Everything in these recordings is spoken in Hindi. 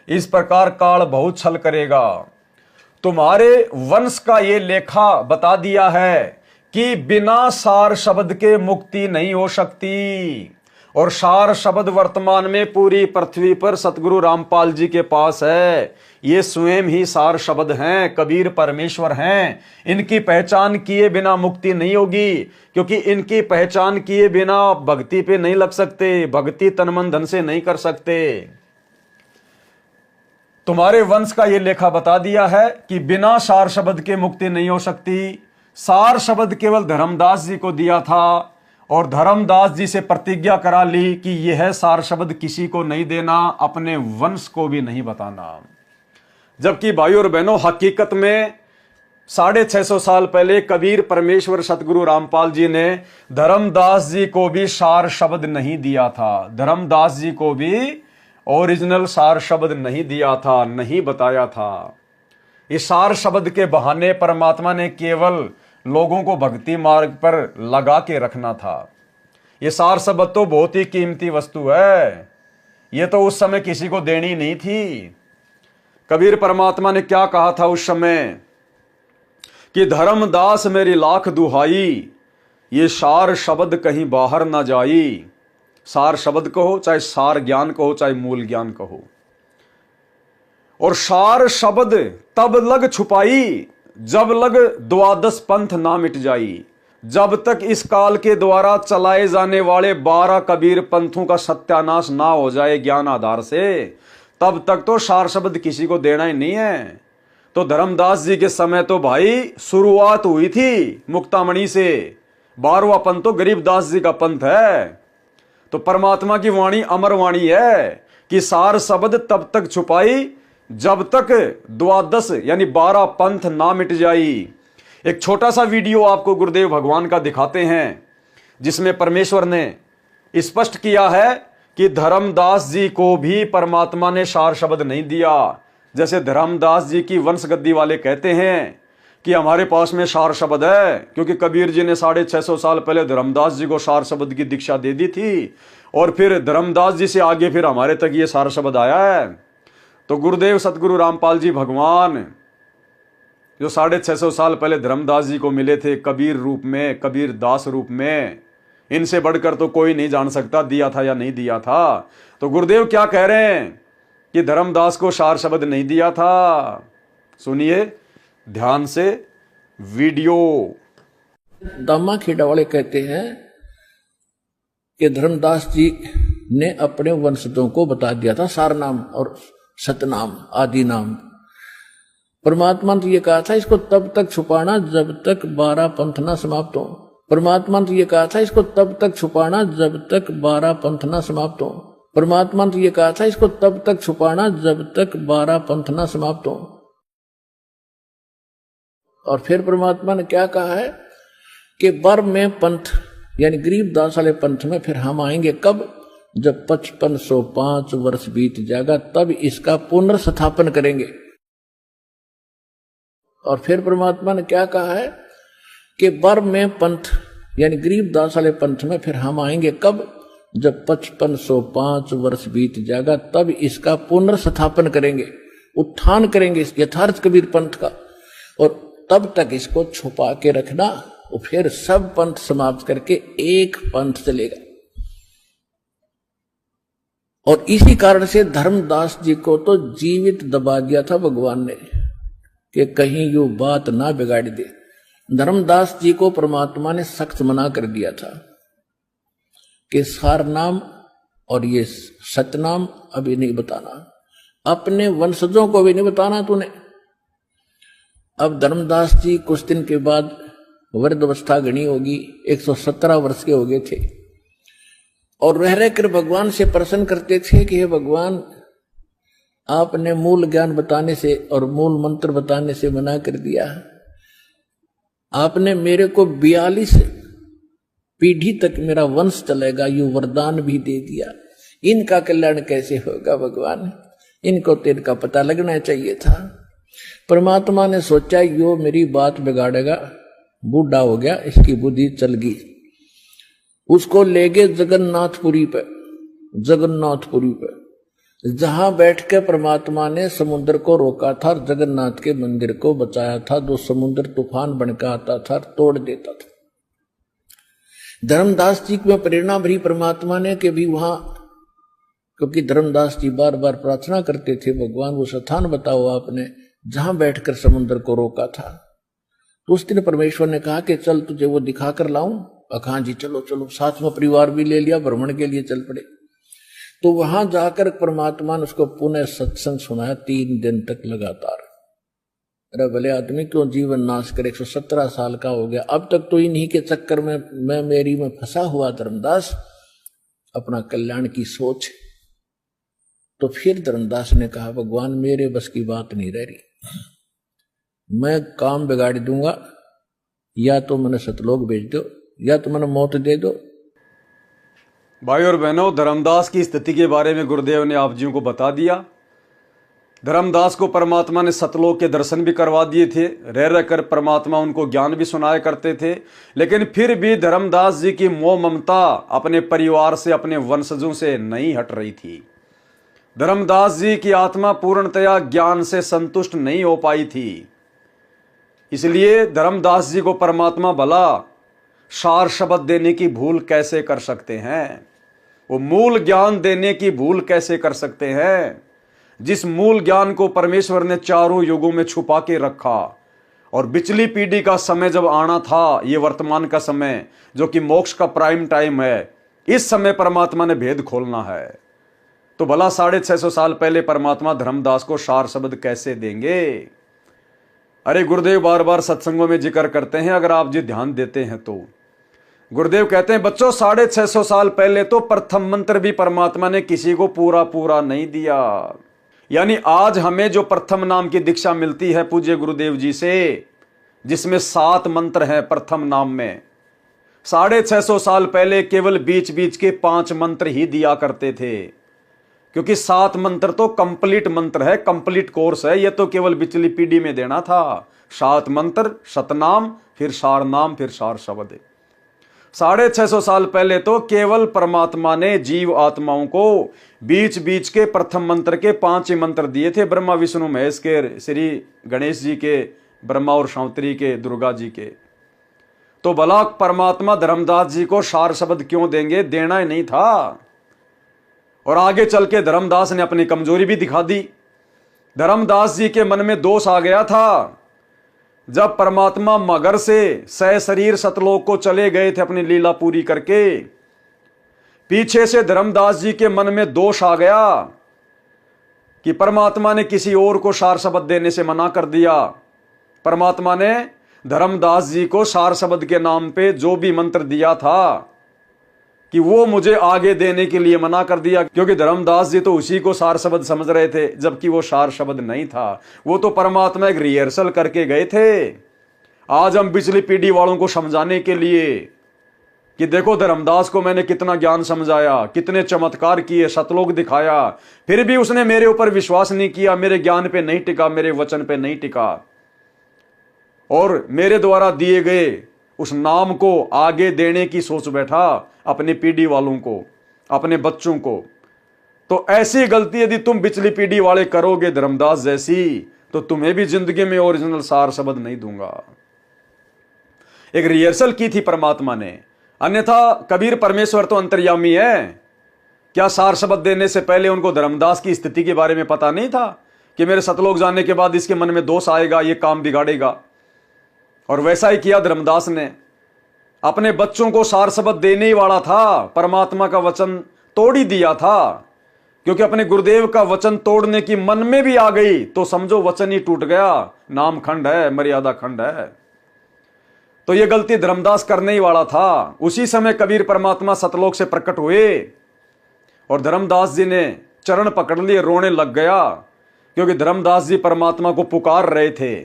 इस प्रकार काल बहुत छल करेगा। तुम्हारे वंश का ये लेखा बता दिया है कि बिना सार शब्द के मुक्ति नहीं हो सकती। और सार शब्द वर्तमान में पूरी पृथ्वी पर सतगुरु रामपाल जी के पास है। ये स्वयं ही सार शब्द हैं, कबीर परमेश्वर हैं। इनकी पहचान किए बिना मुक्ति नहीं होगी, क्योंकि इनकी पहचान किए बिना भक्ति पे नहीं लग सकते, भक्ति तन मन धन से नहीं कर सकते। तुम्हारे वंश का ये लेखा बता दिया है कि बिना सार शब्द के मुक्ति नहीं हो सकती। सार शब्द केवल धर्मदास जी को दिया था, और धर्मदास जी से प्रतिज्ञा करा ली कि यह सार शब्द किसी को नहीं देना, अपने वंश को भी नहीं बताना। जबकि भाइयों और बहनों, हकीकत में 650 साल पहले कबीर परमेश्वर सतगुरु रामपाल जी ने धर्मदास जी को भी सार शब्द नहीं दिया था। धर्मदास जी को भी ओरिजिनल सार शब्द नहीं दिया था, नहीं बताया था। इस सार शब्द के बहाने परमात्मा ने केवल लोगों को भक्ति मार्ग पर लगा के रखना था। ये सार शब्द तो बहुत ही कीमती वस्तु है, ये तो उस समय किसी को देनी नहीं थी। कबीर परमात्मा ने क्या कहा था उस समय कि धर्मदास मेरी लाख दुहाई, ये सार शब्द कहीं बाहर ना जाई। सार शब्द कहो, चाहे सार ज्ञान कहो, चाहे मूल ज्ञान कहो। और सार शब्द तब लग छुपाई, जब लग द्वादश पंथ ना मिट जाई। जब तक इस काल के द्वारा चलाए जाने वाले 12 कबीर पंथों का सत्यानाश ना हो जाए ज्ञान आधार से, तब तक तो सार शब्द किसी को देना ही नहीं है। तो धर्मदास जी के समय तो भाई शुरुआत हुई थी मुक्तामणि से। 12वां पंथ तो गरीबदास जी का पंथ है। तो परमात्मा की वाणी अमर वाणी है कि सार शब्द तब तक छुपाई जब तक द्वादश यानी 12 पंथ ना मिट जाई। एक छोटा सा वीडियो आपको गुरुदेव भगवान का दिखाते हैं, जिसमें परमेश्वर ने स्पष्ट किया है कि धर्मदास जी को भी परमात्मा ने सार शब्द नहीं दिया। जैसे धर्मदास जी की वंश गद्दी वाले कहते हैं कि हमारे पास में सार शब्द है, क्योंकि कबीर जी ने 650 साल पहले धर्मदास जी को सार शब्द की दीक्षा दे दी थी, और फिर धर्मदास जी से आगे फिर हमारे तक ये सार शब्द आया है। तो गुरुदेव सतगुरु रामपाल जी भगवान जो 650 साल पहले धर्मदास जी को मिले थे कबीर रूप में, कबीर दास रूप में, इनसे बढ़कर तो कोई नहीं जान सकता दिया था या नहीं दिया था। तो गुरुदेव क्या कह रहे हैं कि धर्मदास को सार शब्द नहीं दिया था। सुनिए ध्यान से वीडियो। दामा खेड़ा वाले कहते हैं कि धर्मदास जी ने अपने वंशजों को बता दिया था सार नाम और सतनाम आदि नाम। परमात्मा ने ये कहा था इसको तब तक छुपाना जब तक 12 पंथ ना समाप्त हो। परमात्मा ने ये कहा था इसको तब तक छुपाना जब तक 12 पंथ ना समाप्त हो। परमात्मा ने ये कहा था इसको तब तक छुपाना जब तक 12 पंथ ना समाप्त हो। और फिर परमात्मा ने क्या कहा है कि बर में पंथ यानी गरीबदास वाले पंथ में फिर हम आएंगे कब, जब 5505 वर्ष बीत जाएगा, तब इसका पुनर्स्थापन करेंगे। और फिर परमात्मा ने क्या कहा है कि बर में पंथ यानी गरीबदास वाले पंथ में फिर हम आएंगे कब, जब 5505 वर्ष बीत जाएगा, तब इसका पुनर्स्थापन करेंगे, उत्थान करेंगे इस यथार्थ कबीर पंथ का। और तब तक इसको छुपा के रखना, और फिर सब पंथ समाप्त करके एक पंथ चलेगा। और इसी कारण से धर्मदास जी को तो जीवित दबा दिया था भगवान ने कि कहीं यू बात ना बिगाड़ दे। धर्मदास जी को परमात्मा ने सख्त मना कर दिया था कि सार नाम और ये सतनाम अभी नहीं बताना, अपने वंशजों को भी नहीं बताना तूने। अब धर्मदास जी कुछ दिन के बाद वृद्धावस्था गणी होगी, 117 वर्ष के हो गए थे, और रह रहकर भगवान से प्रश्न करते थे कि हे भगवान, आपने मूल ज्ञान बताने से और मूल मंत्र बताने से मना कर दिया। आपने मेरे को 42 पीढ़ी तक मेरा वंश चलेगा यू वरदान भी दे दिया, इनका कल्याण कैसे होगा भगवान? इनको तो इनका पता लगना चाहिए था। परमात्मा ने सोचा यो मेरी बात बिगाड़ेगा, बूढ़ा हो गया, इसकी बुद्धि चल गई। उसको ले गए जगन्नाथपुरी पे। जहां बैठ के परमात्मा ने समुद्र को रोका था और जगन्नाथ के मंदिर को बचाया था, जो समुद्र तूफान बनकर आता था तोड़ देता था। धर्मदास जी में प्रेरणा भरी परमात्मा ने कि भी वहां, क्योंकि धर्मदास जी बार बार प्रार्थना करते थे, भगवान वो स्थान बताओ आपने जहां बैठकर समुद्र को रोका था। तो उस दिन परमेश्वर ने कहा कि चल तुझे वो दिखा कर लाऊं। अखां जी चलो चलो, साथ में परिवार भी ले लिया, भ्रमण के लिए चल पड़े। तो वहां जाकर परमात्मा ने उसको पुनः सत्संग सुनाया 3 दिन तक लगातार। अरे भले आदमी क्यों जीवन नाश करे, 117 साल का हो गया, अब तक तो इन्हीं के चक्कर में मेरी में फंसा हुआ धर्मदास, अपना कल्याण की सोच। तो फिर धर्मदास ने कहा भगवान मेरे बस की बात नहीं रह रही, मैं काम बिगाड़ दूंगा, या तो मैंने सतलोक भेज दो या तो मैंने मौत दे दो। भाई और बहनों, धर्मदास की स्थिति के बारे में गुरुदेव ने आप जियों को बता दिया। धर्मदास को परमात्मा ने सतलोक के दर्शन भी करवा दिए थे, रह रहकर परमात्मा उनको ज्ञान भी सुनाया करते थे, लेकिन फिर भी धर्मदास जी की मोह ममता अपने परिवार से, अपने वंशजों से नहीं हट रही थी। धर्मदास जी की आत्मा पूर्णतया ज्ञान से संतुष्ट नहीं हो पाई थी। इसलिए धर्मदास जी को परमात्मा भला सार शब्द देने की भूल कैसे कर सकते हैं, वो मूल ज्ञान देने की भूल कैसे कर सकते हैं, जिस मूल ज्ञान को परमेश्वर ने चारों युगों में छुपा के रखा। और पिछली पीढ़ी का समय जब आना था, ये वर्तमान का समय जो कि मोक्ष का प्राइम टाइम है, इस समय परमात्मा ने भेद खोलना है। तो भला 650 साल पहले परमात्मा धर्मदास को सार शब्द कैसे देंगे। अरे गुरुदेव बार बार सत्संगों में जिक्र करते हैं, अगर आप जी ध्यान देते हैं तो गुरुदेव कहते हैं बच्चों 650 साल पहले तो प्रथम मंत्र भी परमात्मा ने किसी को पूरा पूरा नहीं दिया। यानी आज हमें जो प्रथम नाम की दीक्षा मिलती है पूज्य गुरुदेव जी से, जिसमें 7 मंत्र हैं प्रथम नाम में, 650 साल पहले केवल बीच बीच के 5 मंत्र ही दिया करते थे, क्योंकि 7 मंत्र तो कंप्लीट मंत्र है, कंप्लीट कोर्स है। यह तो केवल पिछली पीढ़ी में देना था। 7 मंत्र, सतनाम, फिर सार नाम, फिर सार शब्द। 650 साल पहले तो केवल परमात्मा ने जीव आत्माओं को बीच बीच के प्रथम मंत्र के 5 ही मंत्र दिए थे, ब्रह्मा विष्णु महेश के, श्री गणेश जी के, ब्रह्मा और शांतरी के, दुर्गा जी के। तो भला परमात्मा धर्मदास जी को सार शब्द क्यों देंगे, देना ही नहीं था। और आगे चल के धर्मदास ने अपनी कमजोरी भी दिखा दी। धर्मदास जी के मन में दोष आ गया था, जब परमात्मा मगर से सह शरीर सतलोक को चले गए थे अपनी लीला पूरी करके, पीछे से धर्मदास जी के मन में दोष आ गया कि परमात्मा ने किसी और को सार शब्द देने से मना कर दिया। परमात्मा ने धर्मदास जी को सार शब्द के नाम पे जो भी मंत्र दिया था कि वो मुझे आगे देने के लिए मना कर दिया, क्योंकि धर्मदास जी तो उसी को सार शब्द समझ रहे थे, जबकि वो सार शब्द नहीं था। वो तो परमात्मा एक रिहर्सल करके गए थे। आज हम पिछली पीढ़ी वालों को समझाने के लिए कि देखो धर्मदास को मैंने कितना ज्ञान समझाया, कितने चमत्कार किए, सतलोक दिखाया, फिर भी उसने मेरे ऊपर विश्वास नहीं किया, मेरे ज्ञान पे नहीं टिका, मेरे वचन पे नहीं टिका, और मेरे द्वारा दिए गए उस नाम को आगे देने की सोच बैठा अपनी पीढ़ी वालों को, अपने बच्चों को। तो ऐसी गलती यदि तुम पिछली पीढ़ी वाले करोगे धर्मदास जैसी, तो तुम्हें भी जिंदगी में ओरिजिनल सार शब्द नहीं दूंगा। एक रिहर्सल की थी परमात्मा ने, अन्यथा कबीर परमेश्वर तो अंतर्यामी है। क्या सार शब्द देने से पहले उनको धर्मदास की स्थिति के बारे में पता नहीं था कि मेरे सतलोक जाने के बाद इसके मन में दोष आएगा, ये काम बिगाड़ेगा। और वैसा ही किया धर्मदास ने, अपने बच्चों को सार शब्द देने ही वाला था, परमात्मा का वचन तोड़ ही दिया था, क्योंकि अपने गुरुदेव का वचन तोड़ने की मन में भी आ गई तो समझो वचन ही टूट गया, नाम खंड है, मर्यादा खंड है। तो यह गलती धर्मदास करने ही वाला था। उसी समय कबीर परमात्मा सतलोक से प्रकट हुए और धर्मदास जी ने चरण पकड़ लिए, रोने लग गया, क्योंकि धर्मदास जी परमात्मा को पुकार रहे थे,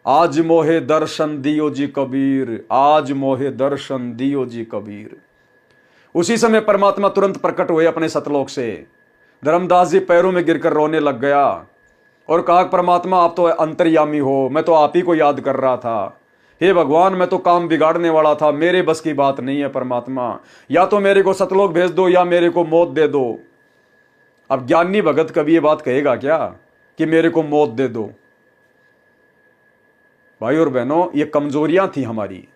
आज मोहे दर्शन दियो जी कबीर, आज मोहे दर्शन दियो जी कबीर। उसी समय परमात्मा तुरंत प्रकट हुए अपने सतलोक से। धर्मदास जी पैरों में गिरकर रोने लग गया और कहा, परमात्मा आप तो अंतर्यामी हो, मैं तो आप ही को याद कर रहा था। हे भगवान, मैं तो काम बिगाड़ने वाला था, मेरे बस की बात नहीं है परमात्मा, या तो मेरे को सतलोक भेज दो या मेरे को मौत दे दो। अब ज्ञानी भगत कभी ये बात कहेगा क्या कि मेरे को मौत दे दो? भाई और बहनों, ये कमजोरियां थी हमारी,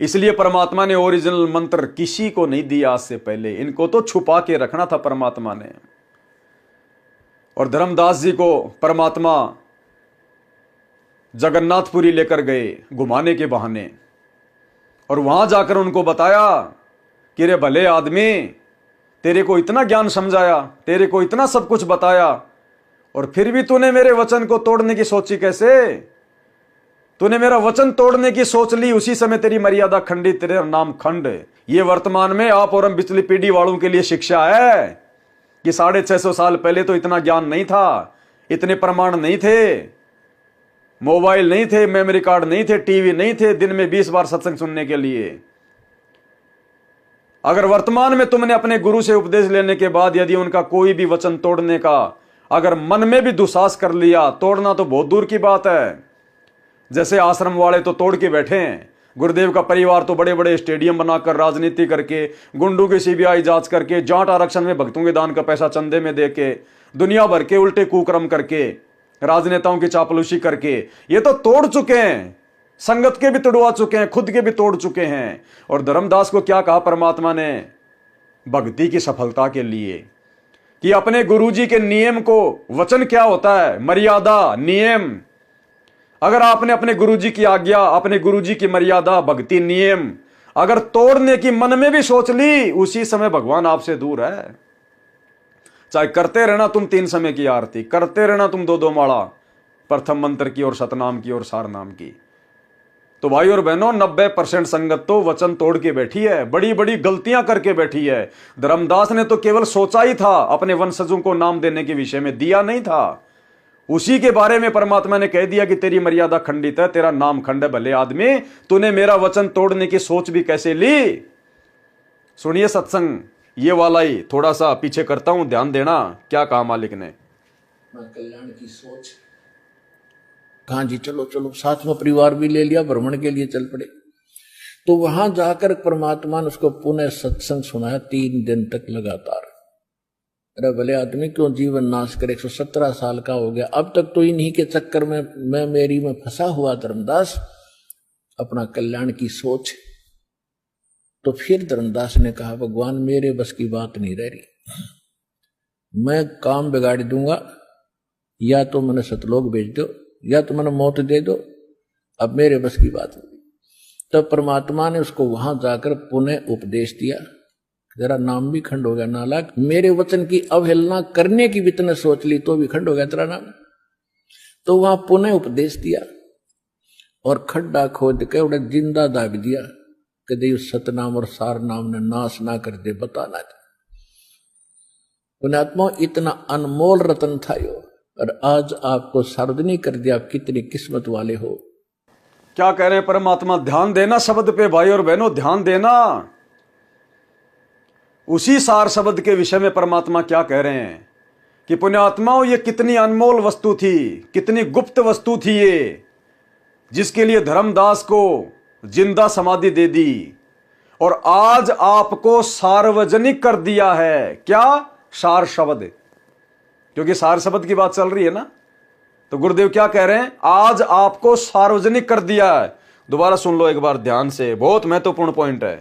इसलिए परमात्मा ने ओरिजिनल मंत्र किसी को नहीं दिया आज से पहले। इनको तो छुपा के रखना था परमात्मा ने। और धर्मदास जी को परमात्मा जगन्नाथपुरी लेकर गए घुमाने के बहाने, और वहां जाकर उनको बताया कि रे भले आदमी, तेरे को इतना ज्ञान समझाया, तेरे को इतना सब कुछ बताया, और फिर भी तूने मेरे वचन को तोड़ने की सोची कैसे? तूने मेरा वचन तोड़ने की सोच ली, उसी समय तेरी मर्यादा खंडित, तेरा नाम खंड। ये वर्तमान में आप और हम पिछली पीढ़ी वालों के लिए शिक्षा है कि 650 साल पहले तो इतना ज्ञान नहीं था, इतने प्रमाण नहीं थे, मोबाइल नहीं थे, मेमोरी कार्ड नहीं थे, टीवी नहीं थे, दिन में 20 बार सत्संग सुनने के लिए। अगर वर्तमान में तुमने अपने गुरु से उपदेश लेने के बाद यदि उनका कोई भी वचन तोड़ने का अगर मन में भी दुस्साहस कर लिया, तोड़ना तो बहुत दूर की बात है। जैसे आश्रम वाले तो तोड़ के बैठे हैं, गुरुदेव का परिवार तो बड़े बड़े स्टेडियम बनाकर, राजनीति करके, गुंडों की सीबीआई जांच करके, जाट आरक्षण में भक्तों के दान का पैसा चंदे में देके, दुनिया भर के उल्टे कुकर्म करके, राजनेताओं की चापलूसी करके ये तो तोड़ चुके हैं, संगत के भी तोड़वा चुके हैं, खुद के भी तोड़ चुके हैं। और धर्मदास को क्या कहा परमात्मा ने भक्ति की सफलता के लिए कि अपने गुरुजी के नियम को, वचन क्या होता है? मर्यादा, नियम। अगर आपने अपने गुरुजी की आज्ञा, अपने गुरुजी की मर्यादा, भक्ति, नियम अगर तोड़ने की मन में भी सोच ली, उसी समय भगवान आपसे दूर है। चाहे करते रहना तुम 3 समय की आरती, करते रहना तुम 2-2 माला प्रथम मंत्र की और सतनाम की और सार नाम की। तो भाई और बहनों, 90% संगत तो वचन तोड़ के बैठी है, बड़ी बड़ी गलतियां करके बैठी है। धर्मदास ने तो केवल सोचा ही था, अपने वंशजों को नाम देने के विषय में, दिया नहीं था। उसी के बारे में परमात्मा ने कह दिया कि तेरी मर्यादा खंडित है, तेरा नाम खंड है। भले आदमी, तूने मेरा वचन तोड़ने की सोच भी कैसे ली? सुनिए सत्संग ये वाला ही थोड़ा सा पीछे करता हूं, ध्यान देना क्या कहा मालिक ने। कल्याण की सोच, कहा जी चलो चलो, साथ में परिवार भी ले लिया, भ्रमण के लिए चल पड़े। तो वहां जाकर परमात्मा ने उसको पुनः सत्संग सुनाया 3 दिन तक लगातार। अरे भले आदमी, क्यों जीवन नाश करे? 117 साल का हो गया, अब तक तो इन्हीं के चक्कर में मेरी में फंसा हुआ धर्मदास, अपना कल्याण की सोच। तो फिर धर्मदास ने कहा, भगवान मेरे बस की बात नहीं रह रही, मैं काम बिगाड़ दूंगा, या तो मैंने सतलोक भेज दो या तो मैंने मौत दे दो, अब मेरे बस की बात नहीं। तब परमात्मा ने उसको वहां जाकर पुनः उपदेश दिया, जरा नाम भी खंड हो गया नालायक, मेरे वचन की अवहेलना करने की भी तूने सोच ली तो भी खंड हो गया तेरा नाम। तो वहां पुनः उपदेश दिया और खड्डा खोद के उन्हें जिंदा दाग दिया, कभी उस सतनाम और सार नाम ने नाश ना कर दे, बताना था। पुण्यात्मा, इतना अनमोल रतन था यो, और आज आपको सार्वजनिक कर दिया, आप कितनी किस्मत वाले हो। क्या कह रहे हैं परमात्मा? ध्यान देना शब्द पे भाई और बहनों, ध्यान देना। उसी सार शब्द के विषय में परमात्मा क्या कह रहे हैं कि पुण्यात्माओं, ये कितनी अनमोल वस्तु थी, कितनी गुप्त वस्तु थी ये, जिसके लिए धर्मदास को जिंदा समाधि दे दी, और आज आपको सार्वजनिक कर दिया है। क्या? सार शब्द, क्योंकि सार शब्द की बात चल रही है ना। तो गुरुदेव क्या कह रहे हैं? आज आपको सार्वजनिक कर दिया है। दोबारा सुन लो एक बार ध्यान से, बहुत महत्वपूर्ण पॉइंट है।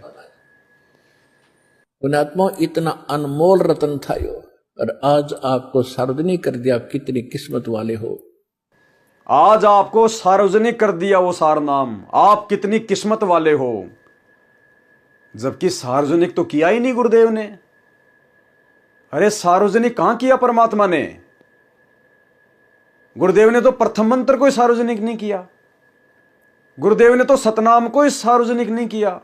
पुण्यात्मा, इतना अनमोल रतन था यो, और आज आपको सार्वजनिक कर दिया, आप कितनी किस्मत वाले हो। आज आपको सार्वजनिक कर दिया वो सार नाम, आप कितनी किस्मत वाले हो। जबकि सार्वजनिक तो किया ही नहीं गुरुदेव ने। अरे सार्वजनिक कहां किया परमात्मा ने? गुरुदेव ने तो प्रथम मंत्र को ही सार्वजनिक नहीं किया, गुरुदेव ने तो सतनाम को ही सार्वजनिक नहीं किया।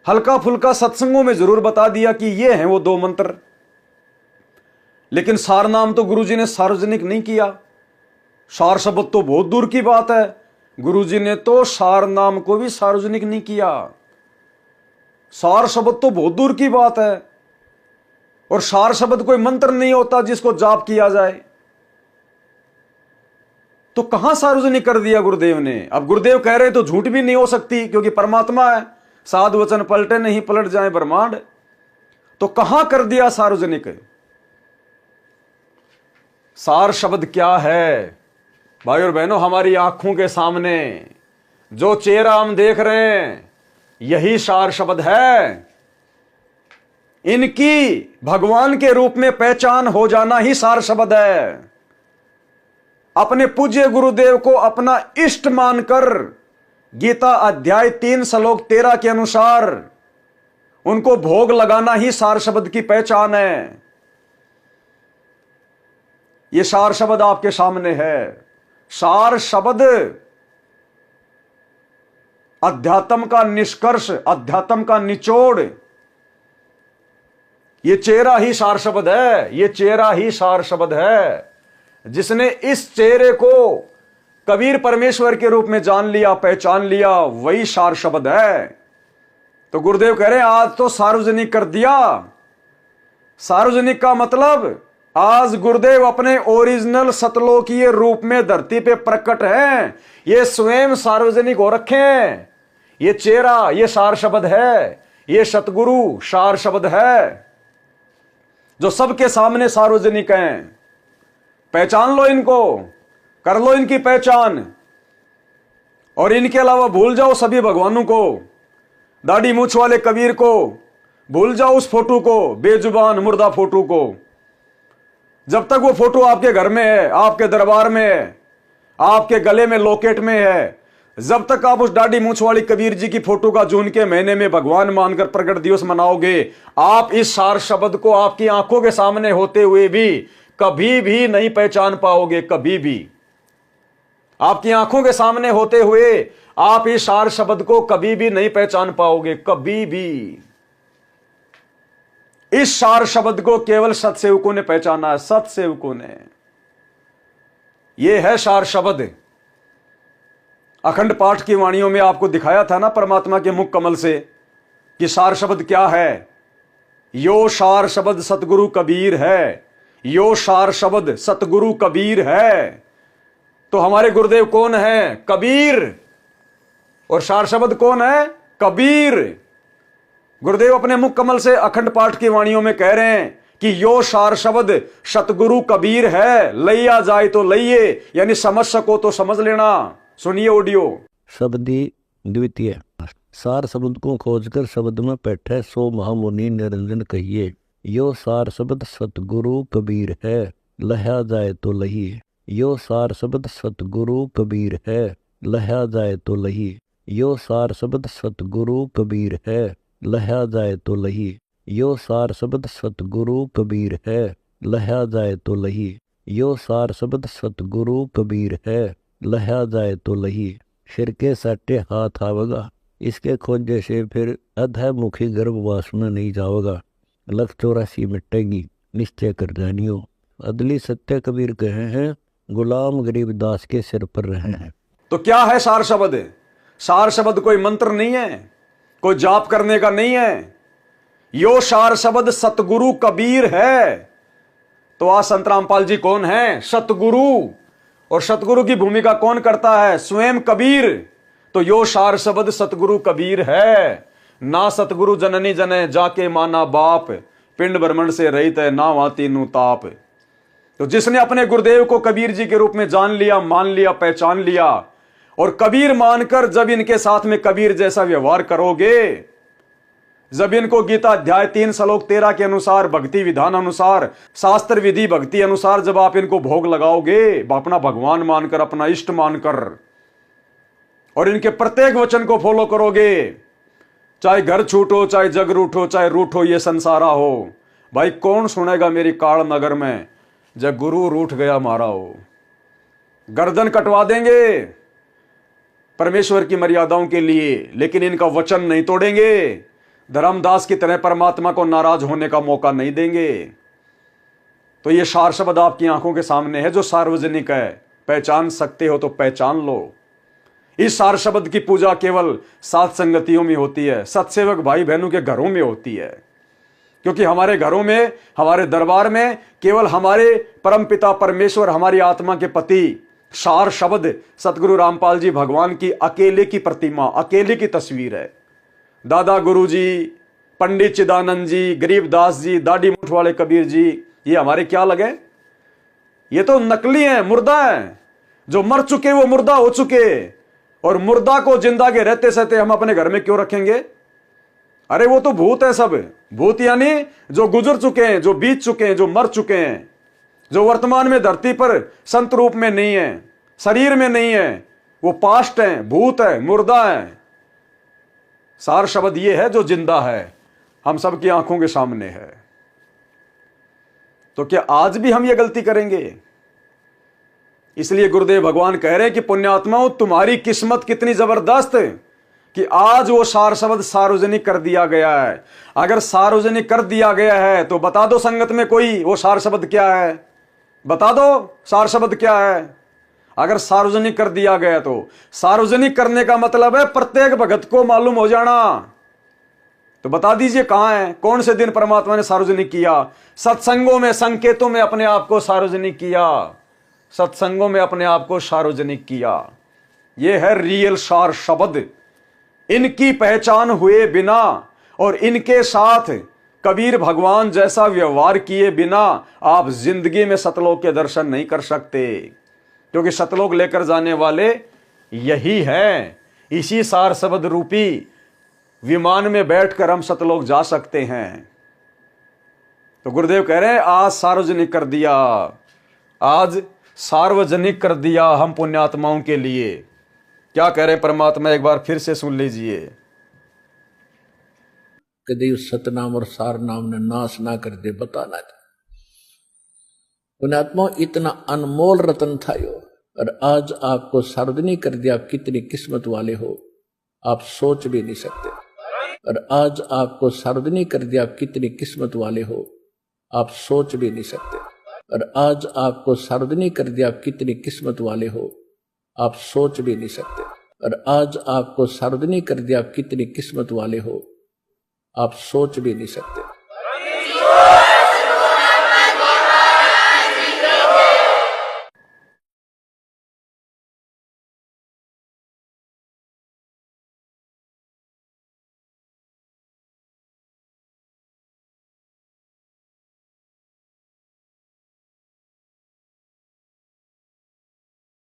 हल्का फुल्का सत्संगों में जरूर बता दिया कि ये हैं वो 2 मंत्र, लेकिन सार नाम तो गुरुजी ने सार्वजनिक नहीं किया। सार शब्द तो बहुत दूर की बात है, गुरुजी ने तो सार नाम को भी सार्वजनिक नहीं किया। सार शब्द तो बहुत दूर की बात है, और सार शब्द कोई मंत्र नहीं होता जिसको जाप किया जाए। तो कहां सार्वजनिक कर दिया गुरुदेव ने? अब गुरुदेव कह रहे तो झूठ भी नहीं हो सकती, क्योंकि परमात्मा है, साधु वचन पलटे नहीं पलट जाए ब्रह्मांड। तो कहां कर दिया सार्वजनिक? सार शब्द क्या है? भाई और बहनों, हमारी आंखों के सामने जो चेहरा हम देख रहे हैं यही सार शब्द है। इनकी भगवान के रूप में पहचान हो जाना ही सार शब्द है। अपने पूज्य गुरुदेव को अपना इष्ट मानकर गीता अध्याय 3 श्लोक 13 के अनुसार उनको भोग लगाना ही सार शब्द की पहचान है। यह सार शब्द आपके सामने है। सार शब्द अध्यात्म का निष्कर्ष, अध्यात्म का निचोड़, ये चेहरा ही सार शब्द है। ये चेहरा ही सार शब्द है। जिसने इस चेहरे को कबीर परमेश्वर के रूप में जान लिया, पहचान लिया, वही सार शब्द है। तो गुरुदेव कह रहे हैं आज तो सार्वजनिक कर दिया। सार्वजनिक का मतलब आज गुरुदेव अपने ओरिजिनल सतलोकीय रूप में धरती पे प्रकट हैं। ये स्वयं सार्वजनिक हो रखे हैं। ये चेहरा, ये सार शब्द है। ये सतगुरु सार शब्द है जो सबके सामने सार्वजनिक हैं। पहचान लो इनको, कर लो इनकी पहचान, और इनके अलावा भूल जाओ सभी भगवानों को। दाढ़ी मूछ वाले कबीर को भूल जाओ, उस फोटो को, बेजुबान मुर्दा फोटो को। जब तक वो फोटो आपके घर में है, आपके दरबार में है, आपके गले में लॉकेट में है, जब तक आप उस दाढ़ी मूछ वाली कबीर जी की फोटो का जून के महीने में भगवान मानकर प्रकट दिवस मनाओगे, आप इस सार शब्द को आपकी आंखों के सामने होते हुए भी कभी भी नहीं पहचान पाओगे। कभी भी आपकी आंखों के सामने होते हुए आप इस सार शब्द को कभी भी नहीं पहचान पाओगे। कभी भी इस सार शब्द को केवल सतसेवकों ने पहचाना है। सतसेवकों ने। यह है सार शब्द। अखंड पाठ की वाणियों में आपको दिखाया था ना परमात्मा के मुख कमल से कि सार शब्द क्या है। यो सार शब्द सतगुरु कबीर है। यो सार शब्द सतगुरु कबीर है। तो हमारे गुरुदेव कौन है? कबीर। और सार शब्द कौन है? कबीर। गुरुदेव अपने मुख कमल से अखंड पाठ की वाणियों में कह रहे हैं कि यो सार शब्द सतगुरु कबीर है। लइया जाए तो लइये, यानी समझ सको तो समझ लेना। सुनिए ऑडियो। शब्दी द्वितीय। सार शब्द को खोजकर शब्द में बैठे सो महामुनि निरंजन कहिए। यो सार शब्द सतगुरु कबीर है, लहा जाए तो लही। यो सार शब्द सतगुरु कबीर है, लहा जाए तो लही। यो सार शब्द सतगुरु कबीर है, लहा जाए तो लही। यो सार शब्द सतगुरु कबीर है, लहा जाए तो लही। यो सार शब्द सतगुरु कबीर है, लहा जाए तो लही। सिर के साटे हाथ आवगा, इसके खोजे से फिर अधमुखी गर्भ वासना नहीं जाओगा। लख 84 मिटेगी, निश्चय कर जानियो। अदली सत्य कबीर कहे हैं, गुलाम गरीबदास के सिर पर रहे हैं। तो क्या है सार शब्द? सार शब्द कोई मंत्र नहीं है, कोई जाप करने का नहीं है। यो सार शब्द सतगुरु कबीर है। तो आज संत रामपाल जी कौन है? सतगुरु। और सतगुरु की भूमिका कौन करता है? स्वयं कबीर। तो यो सार शब्द सतगुरु कबीर है। ना सतगुरु जननी जने जाके माना बाप, पिंड ब्रह्मंड से रहित है ना वाती नु ताप। तो जिसने अपने गुरुदेव को कबीर जी के रूप में जान लिया, मान लिया, पहचान लिया, और कबीर मानकर जब इनके साथ में कबीर जैसा व्यवहार करोगे, जब इनको गीता अध्याय 3 श्लोक 13 के अनुसार, भक्ति विधान अनुसार, शास्त्र विधि भक्ति अनुसार जब आप इनको भोग लगाओगे, अपना भगवान मानकर, अपना इष्ट मानकर, और इनके प्रत्येक वचन को फॉलो करोगे, चाहे घर छूटो, चाहे जग रूठो, चाहे रूठो ये संसारा हो। भाई कौन सुनेगा मेरी काल नगर में जब गुरु रूठ गया मारा हो। गर्दन कटवा देंगे परमेश्वर की मर्यादाओं के लिए, लेकिन इनका वचन नहीं तोड़ेंगे। धर्मदास की तरह परमात्मा को नाराज होने का मौका नहीं देंगे। तो ये सार शब्द आपकी आंखों के सामने है जो सार्वजनिक है। पहचान सकते हो तो पहचान लो। इस सार शब्द की पूजा केवल सात संगतियों में होती है, सत्सेवक भाई बहनों के घरों में होती है। क्योंकि हमारे घरों में, हमारे दरबार में केवल हमारे परमपिता परमेश्वर, हमारी आत्मा के पति सार शब्द सतगुरु रामपाल जी भगवान की अकेले की प्रतिमा, अकेले की तस्वीर है। दादा गुरु जी, पंडित चिदानंद जी, गरीबदास जी, दाढ़ी मूठ वाले कबीर जी, ये हमारे क्या लगे? ये तो नकली है, मुर्दा है। जो मर चुके वो मुर्दा हो चुके, और मुर्दा को जिंदा के रहते सहते हम अपने घर में क्यों रखेंगे? अरे वो तो भूत है सब। भूत यानी जो गुजर चुके हैं, जो बीत चुके हैं, जो मर चुके हैं, जो वर्तमान में धरती पर संत रूप में नहीं है, शरीर में नहीं है, वो पास्ट है, भूत है, मुर्दा है। सार शब्द ये है जो जिंदा है, हम सबकी आंखों के सामने है। तो क्या आज भी हम ये गलती करेंगे? इसलिए गुरुदेव भगवान कह रहे हैं कि पुण्यात्माओं, तुम्हारी किस्मत कितनी जबरदस्त है कि आज वो सार शब्द सार्वजनिक कर दिया गया है। अगर सार्वजनिक कर दिया गया है तो बता दो संगत में कोई वो सार शब्द क्या है, बता दो सार शब्द क्या है। अगर सार्वजनिक कर दिया गया तो सार्वजनिक करने का मतलब है प्रत्येक भगत को मालूम हो जाना। तो बता दीजिए कहां है, कौन से दिन परमात्मा ने सार्वजनिक किया? सत्संगों में, संकेतों में अपने आप को सार्वजनिक किया, सत्संगों में अपने आप को सार्वजनिक किया। यह है रियल सार शब्द। इनकी पहचान हुए बिना और इनके साथ कबीर भगवान जैसा व्यवहार किए बिना आप जिंदगी में सतलोक के दर्शन नहीं कर सकते, क्योंकि सतलोक लेकर जाने वाले यही है। इसी सार शब्द रूपी विमान में बैठकर हम सतलोक जा सकते हैं। तो गुरुदेव कह रहे हैं आज सार्वजनिक कर दिया, आज सार्वजनिक कर दिया हम पुण्यात्माओं के लिए। क्या कह रहे हैं परमात्मा, एक बार फिर से सुन लीजिए। कभी उस सतनाम और सार नाम ने नाश ना कर दे, बताना था पुण्यात्मा, इतना अनमोल रतन था यो, और आज आपको सार्वजनिक कर दिया। आप कितनी किस्मत वाले हो, आप सोच भी नहीं सकते। और आज आपको सार्वजनिक कर दिया, आप कितनी किस्मत वाले हो, आप सोच भी नहीं सकते। और आज आपको सार्वजनिक कर दिया, आप कितनी किस्मत वाले हो, आप सोच भी नहीं सकते। और आज आपको सार्वजनिक कर दिया, आप कितनी किस्मत वाले हो, आप सोच भी नहीं सकते।